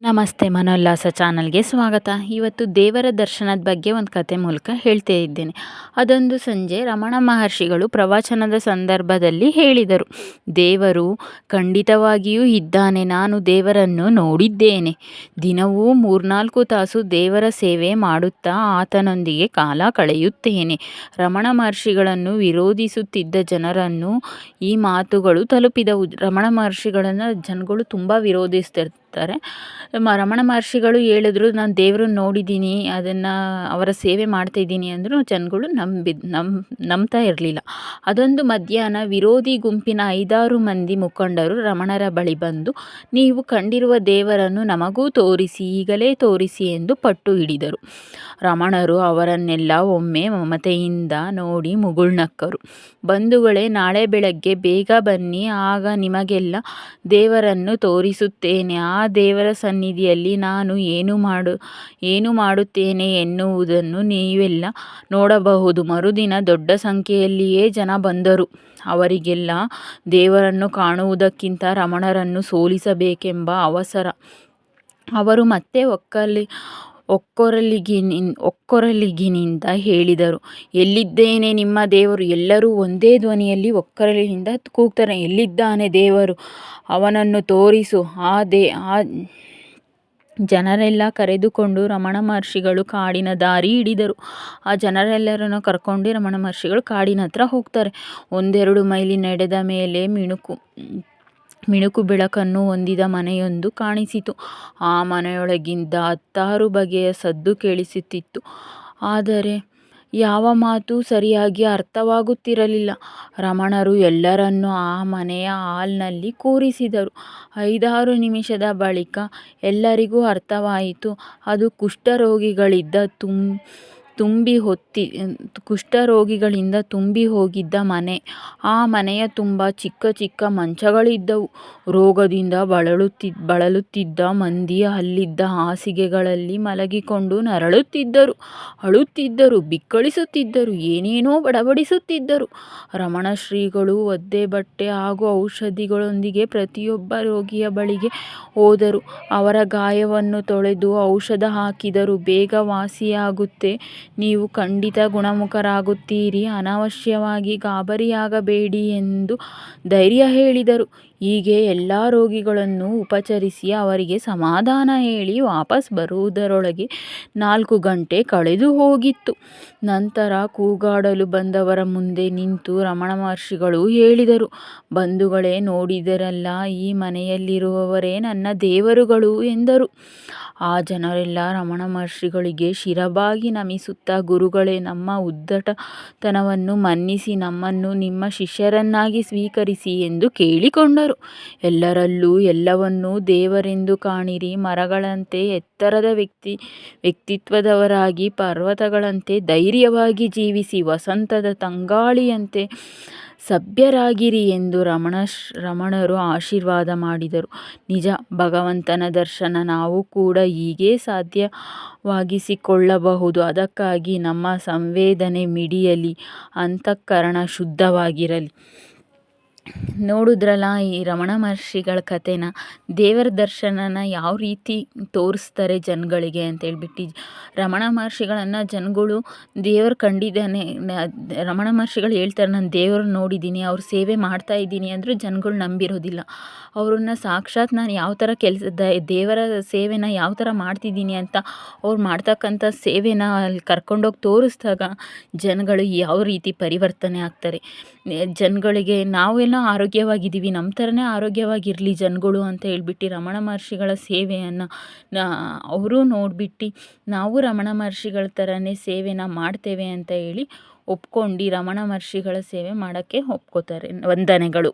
ನಮಸ್ತೆ, ಮನೋಲ್ಲಾಸ ಚಾನಲ್ಗೆ ಸ್ವಾಗತ. ಇವತ್ತು ದೇವರ ದರ್ಶನದ ಬಗ್ಗೆ ಒಂದು ಕತೆ ಮೂಲಕ ಹೇಳ್ತಾ ಇದ್ದೇನೆ. ಅದೊಂದು ಸಂಜೆ ರಮಣ ಮಹರ್ಷಿಗಳು ಪ್ರವಚನದ ಸಂದರ್ಭದಲ್ಲಿ ಹೇಳಿದರು, ದೇವರು ಖಂಡಿತವಾಗಿಯೂ ಇದ್ದಾನೆ. ನಾನು ದೇವರನ್ನು ನೋಡಿದ್ದೇನೆ. ದಿನವೂ 3-4 ತಾಸು ದೇವರ ಸೇವೆ ಮಾಡುತ್ತಾ ಆತನೊಂದಿಗೆ ಕಾಲ ಕಳೆಯುತ್ತೇನೆ. ರಮಣ ಮಹರ್ಷಿಗಳನ್ನು ವಿರೋಧಿಸುತ್ತಿದ್ದ ಜನರನ್ನು ಈ ಮಾತುಗಳು ತಲುಪಿದವು. ರಮಣ ಮಹರ್ಷಿಗಳನ್ನು ಜನಗಳು ತುಂಬ ವಿರೋಧಿಸ್ತಿರ್ತಾರೆ. ರಮಣ ಮಹರ್ಷಿಗಳು ಹೇಳಿದ್ರು, ನಾನು ದೇವ್ರನ್ನ ನೋಡಿದ್ದೀನಿ, ಅದನ್ನು ಅವರ ಸೇವೆ ಮಾಡ್ತಾ ಇದ್ದೀನಿ ಅಂದರೂ ಜನಗಳು ನಂಬ್ತಾ ಇರಲಿಲ್ಲ. ಅದೊಂದು ಮಧ್ಯಾಹ್ನ ವಿರೋಧಿ ಗುಂಪಿನ 5-6 ಮಂದಿ ಮುಖಂಡರು ರಮಣರ ಬಳಿ ಬಂದು, ನೀವು ಕಂಡಿರುವ ದೇವರನ್ನು ನಮಗೂ ತೋರಿಸಿ, ಈಗಲೇ ತೋರಿಸಿ ಎಂದು ಪಟ್ಟು ಹಿಡಿದರು. ರಮಣರು ಅವರನ್ನೆಲ್ಲ ಒಮ್ಮೆ ಮಮತೆಯಿಂದ ನೋಡಿ ಮುಗುಳ್ನಕ್ಕರು. ಬಂಧುಗಳೇ, ನಾಳೆ ಬೆಳಗ್ಗೆ ಬೇಗ ಬನ್ನಿ, ಆಗ ನಿಮಗೆಲ್ಲ ದೇವರನ್ನು ತೋರಿಸುತ್ತೇನೆ. ಆ ದೇವರ ಸನ್ನಿಧಿಯಲ್ಲಿ ನಾನು ಏನು ಮಾಡುತ್ತೇನೆ ಎನ್ನುವುದನ್ನು ನೀವೆಲ್ಲ ನೋಡಬಹುದು. ಮರುದಿನ ದೊಡ್ಡ ಸಂಖ್ಯೆಯಲ್ಲಿಯೇ ಜನ ಬಂದರು. ಅವರಿಗೆಲ್ಲ ದೇವರನ್ನು ಕಾಣುವುದಕ್ಕಿಂತ ರಮಣರನ್ನು ಸೋಲಿಸಬೇಕೆಂಬ ಅವಸರ. ಅವರು ಮತ್ತೆ ಒಕ್ಕೊರಲಿಗಿನಿಂದ ಹೇಳಿದರು, ಎಲ್ಲಿದ್ದೇನೆ ನಿಮ್ಮ ದೇವರು? ಎಲ್ಲರೂ ಒಂದೇ ಧ್ವನಿಯಲ್ಲಿ ಒಕ್ಕೊರಲಿನಿಂದ ಕೂಗ್ತಾರೆ, ಎಲ್ಲಿದ್ದಾನೆ ದೇವರು? ಅವನನ್ನು ತೋರಿಸು. ಆ ಜನರೆಲ್ಲ ಕರೆದುಕೊಂಡು ರಮಣ ಮಹರ್ಷಿಗಳು ಕಾಡಿನ ದಾರಿ ಹಿಡಿದರು. ಆ ಜನರೆಲ್ಲರನ್ನು ಕರ್ಕೊಂಡು ರಮಣ ಮಹರ್ಷಿಗಳು ಕಾಡಿನ ಹತ್ರ ಹೋಗ್ತಾರೆ. 1-2 ಮೈಲಿ ನಡೆದ ಮೇಲೆ ಮಿಣುಕು ಬೆಳಕನ್ನು ಹೊಂದಿದ ಮನೆಯೊಂದು ಕಾಣಿಸಿತು. ಆ ಮನೆಯೊಳಗಿಂದ 10-6 ಬಗೆಯ ಸದ್ದು ಕೇಳಿಸುತ್ತಿತ್ತು. ಆದರೆ ಯಾವ ಮಾತೂ ಸರಿಯಾಗಿ ಅರ್ಥವಾಗುತ್ತಿರಲಿಲ್ಲ. ರಮಣರು ಎಲ್ಲರನ್ನೂ ಆ ಮನೆಯ ಹಾಲ್ನಲ್ಲಿ ಕೂರಿಸಿದರು. 5-6 ನಿಮಿಷದ ಬಳಿಕ ಎಲ್ಲರಿಗೂ ಅರ್ಥವಾಯಿತು. ಅದು ಕುಷ್ಠರೋಗಿಗಳಿಂದ ತುಂಬಿ ಹೋಗಿದ್ದ ಮನೆ. ಆ ಮನೆಯ ತುಂಬ ಚಿಕ್ಕ ಚಿಕ್ಕ ಮಂಚಗಳಿದ್ದವು. ರೋಗದಿಂದ ಬಳಲುತ್ತಿದ್ದ ಮಂದಿ ಅಲ್ಲಿದ್ದ ಹಾಸಿಗೆಗಳಲ್ಲಿ ಮಲಗಿಕೊಂಡು ನರಳುತ್ತಿದ್ದರು, ಅಳುತ್ತಿದ್ದರು, ಬಿಕ್ಕಳಿಸುತ್ತಿದ್ದರು, ಏನೇನೋ ಬಡಬಡಿಸುತ್ತಿದ್ದರು. ರಮಣ ಶ್ರೀಗಳು ಒದ್ದೆ ಬಟ್ಟೆ ಹಾಗೂ ಔಷಧಿಗಳೊಂದಿಗೆ ಪ್ರತಿಯೊಬ್ಬ ರೋಗಿಯ ಬಳಿಗೆ ಹೋದರು. ಅವರ ಗಾಯವನ್ನು ತೊಳೆದು ಔಷಧ ಹಾಕಿದರು. ಬೇಗ ವಾಸಿಯಾಗುತ್ತೆ, ನೀವು ಖಂಡಿತ ಗುಣಮುಖರಾಗುತ್ತೀರಿ, ಅನವಶ್ಯವಾಗಿ ಗಾಬರಿಯಾಗಬೇಡಿ ಎಂದು ಧೈರ್ಯ ಹೇಳಿದರು. ಹೀಗೆ ಎಲ್ಲ ರೋಗಿಗಳನ್ನು ಉಪಚರಿಸಿ ಅವರಿಗೆ ಸಮಾಧಾನ ಹೇಳಿ ವಾಪಸ್ ಬರುವುದರೊಳಗೆ 4 ಗಂಟೆ ಕಳೆದು ಹೋಗಿತ್ತು. ನಂತರ ಕೂಗಾಡಲು ಬಂದವರ ಮುಂದೆ ನಿಂತು ರಮಣ ಮಹರ್ಷಿಗಳು ಹೇಳಿದರು, ಬಂಧುಗಳೇ, ನೋಡಿದಿರಲ್ಲ, ಈ ಮನೆಯಲ್ಲಿರುವವರೇ ನನ್ನ ದೇವರುಗಳು ಎಂದರು. ಆ ಜನರೆಲ್ಲ ರಮಣ ಮಹರ್ಷಿಗಳಿಗೆ ಶಿರಬಾಗಿ ನಮಿಸುತ್ತಾ, ಗುರುಗಳೇ, ನಮ್ಮ ಉದ್ದಟತನವನ್ನು ಮನ್ನಿಸಿ ನಮ್ಮನ್ನು ನಿಮ್ಮ ಶಿಷ್ಯರನ್ನಾಗಿ ಸ್ವೀಕರಿಸಿ ಎಂದು ಕೇಳಿಕೊಂಡರು. ಎಲ್ಲರಲ್ಲೂ ಎಲ್ಲವನ್ನೂ ದೇವರೆಂದು ಕಾಣಿರಿ. ಮರಗಳಂತೆ ಎತ್ತರದ ವ್ಯಕ್ತಿತ್ವದವರಾಗಿ, ಪರ್ವತಗಳಂತೆ ಧೈರ್ಯವಾಗಿ ಜೀವಿಸಿ, ವಸಂತದ ತಂಗಾಳಿಯಂತೆ ಸಭ್ಯರಾಗಿರಿ ಎಂದು ರಮಣರು ಆಶೀರ್ವಾದ ಮಾಡಿದರು. ನಿಜ, ಭಗವಂತನ ದರ್ಶನ ನಾವು ಕೂಡ ಹೀಗೆ ಸಾಧ್ಯವಾಗಿಸಿಕೊಳ್ಳಬಹುದು. ಅದಕ್ಕಾಗಿ ನಮ್ಮ ಸಂವೇದನೆ ಮಿಡಿಯಲಿ, ಅಂತಃಕರಣ ಶುದ್ಧವಾಗಿರಲಿ. ನೋಡಿದ್ರಲ್ಲ ಈ ರಮಣ ಮಹರ್ಷಿಗಳ ಕಥೆನ. ದೇವರ ದರ್ಶನನ ಯಾವ ರೀತಿ ತೋರಿಸ್ತಾರೆ ಜನಗಳಿಗೆ ಅಂತ ಹೇಳ್ಬಿಟ್ಟು. ರಮಣ ಮಹರ್ಷಿಗಳನ್ನು ಜನಗಳು ದೇವರು ಕಂಡಿದ್ದಾನೆ, ರಮಣ ಮಹರ್ಷಿಗಳು ಹೇಳ್ತಾರೆ, ನಾನು ದೇವರು ನೋಡಿದ್ದೀನಿ, ಅವ್ರ ಸೇವೆ ಮಾಡ್ತಾ ಇದ್ದೀನಿ ಅಂದರೂ ಜನಗಳು ನಂಬಿರೋದಿಲ್ಲ. ಅವ್ರನ್ನ ಸಾಕ್ಷಾತ್ ನಾನು ಯಾವ ಥರ ದೇವರ ಸೇವೆನ ಯಾವ ಥರ ಮಾಡ್ತಿದ್ದೀನಿ ಅಂತ ಅವ್ರು ಮಾಡ್ತಕ್ಕಂಥ ಸೇವೆನ ಅಲ್ಲಿ ಕರ್ಕೊಂಡೋಗಿ ತೋರಿಸಿದಾಗ ಜನಗಳು ಯಾವ ರೀತಿ ಪರಿವರ್ತನೆ ಆಗ್ತಾರೆ. ಜನಗಳಿಗೆ ನಾವೆಲ್ಲ ಆರೋಗ್ಯವಾಗಿದ್ದೀವಿ, ನಮ್ಮ ಥರನೇ ಆರೋಗ್ಯವಾಗಿರಲಿ ಜನಗಳು ಅಂತ ಹೇಳ್ಬಿಟ್ಟು ರಮಣ ಮಹರ್ಷಿಗಳ ಸೇವೆಯನ್ನು ಅವರು ನೋಡಿಬಿಟ್ಟು ನಾವು ರಮಣ ಮಹರ್ಷಿಗಳ ಥರನೇ ಸೇವೆನ ಮಾಡ್ತೇವೆ ಅಂತ ಹೇಳಿ ಒಪ್ಕೊಂಡು ರಮಣ ಮಹರ್ಷಿಗಳ ಸೇವೆ ಮಾಡೋಕ್ಕೆ ಒಪ್ಕೋತಾರೆ. ವಂದನೆಗಳು.